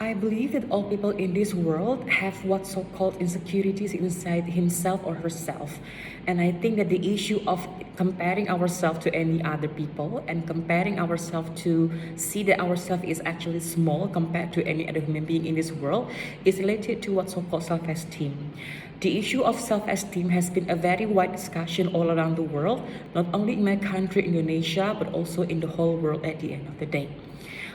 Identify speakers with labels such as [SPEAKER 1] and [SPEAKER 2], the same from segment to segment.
[SPEAKER 1] I believe that all people in this world have what so-called insecurities inside himself or herself. And I think that the issue of comparing ourselves to any other people and comparing ourselves to see that ourselves is actually small compared to any other human being in this world is related to what so-called self-esteem. The issue of self-esteem has been a very wide discussion all around the world, not only in my country, Indonesia, but also in the whole world at the end of the day.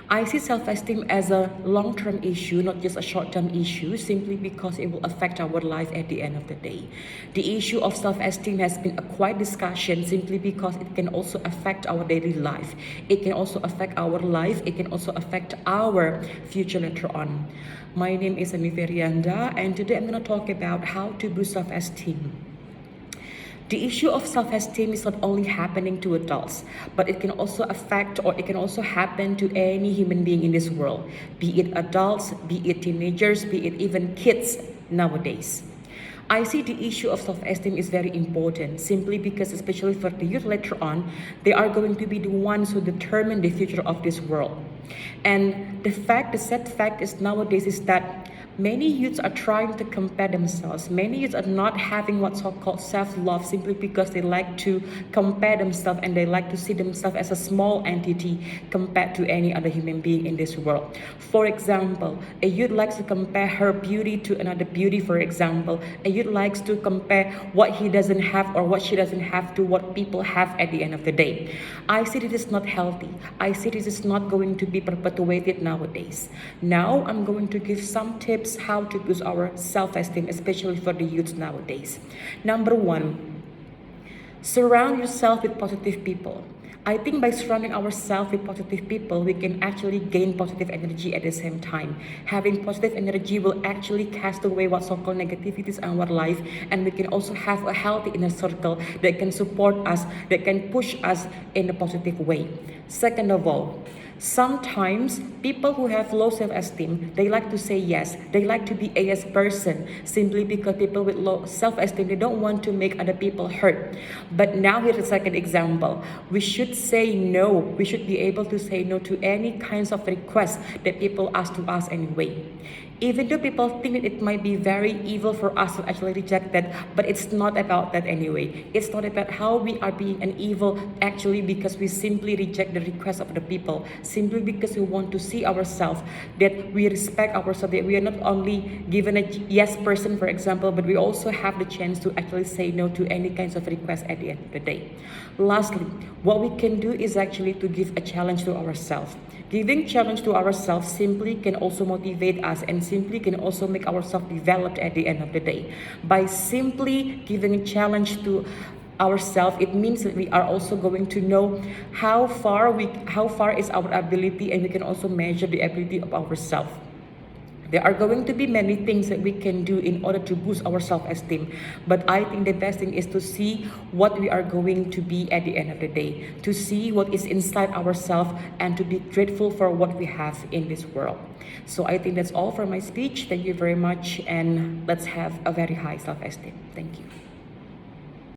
[SPEAKER 1] I see self-esteem as a long-term issue, not just a short-term issue, simply because it will affect our life at the end of the day. The issue of self-esteem has been a quiet discussion simply because it can also affect our daily life. It can also affect our life. It can also affect our future later on. My name is Ferianda, and today I'm going to talk about how to boost self-esteem. The issue of self-esteem is not only happening to adults, but it can also affect or it can also happen to any human being in this world, be it adults, be it teenagers, be it even kids nowadays. I see the issue of self-esteem is very important simply because, especially for the youth later on, they are going to be the ones who determine the future of this world. And the sad fact is nowadays is that many youths are trying to compare themselves. Many youths are not having what's so-called self-love simply because they like to compare themselves and they like to see themselves as a small entity compared to any other human being in this world. For example, a youth likes to compare her beauty to another beauty, for example. A youth likes to compare what he doesn't have or what she doesn't have to what people have at the end of the day. I see this is not healthy. I see this is not going to be perpetuated nowadays. Now, I'm going to give some tips how to boost our self-esteem, especially for the youth nowadays. Number one, surround yourself with positive people. I think by surrounding ourselves with positive people, we can actually gain positive energy at the same time. Having positive energy will actually cast away what so-called negativities in our life, and we can also have a healthy inner circle that can support us, that can push us in a positive way. Second of all, sometimes people who have low self-esteem, they like to say yes. They like to be a yes person simply because people with low self-esteem, they don't want to make other people hurt. But now here's a second example. We should say no. We should be able to say no to any kinds of requests that people ask to us anyway. Even though people think that it might be very evil for us to actually reject that, but it's not about that anyway. It's not about how we are being an evil actually because we simply reject the request of the people, simply because we want to see ourselves, that we respect ourselves, that we are not only given a yes person, for example, but we also have the chance to actually say no to any kinds of requests at the end of the day. Lastly, what we can do is actually to give a challenge to ourselves. Giving challenge to ourselves simply can also motivate us and simply can also make ourselves developed at the end of the day. By simply giving a challenge to ourselves, it means that we are also going to know how far is our ability, and we can also measure the ability of ourselves. There are going to be many things that we can do in order to boost our self-esteem. But I think the best thing is to see what we are going to be at the end of the day, to see what is inside ourselves, and to be grateful for what we have in this world. So I think that's all for my speech. Thank you very much, and let's have a very high self-esteem. Thank you.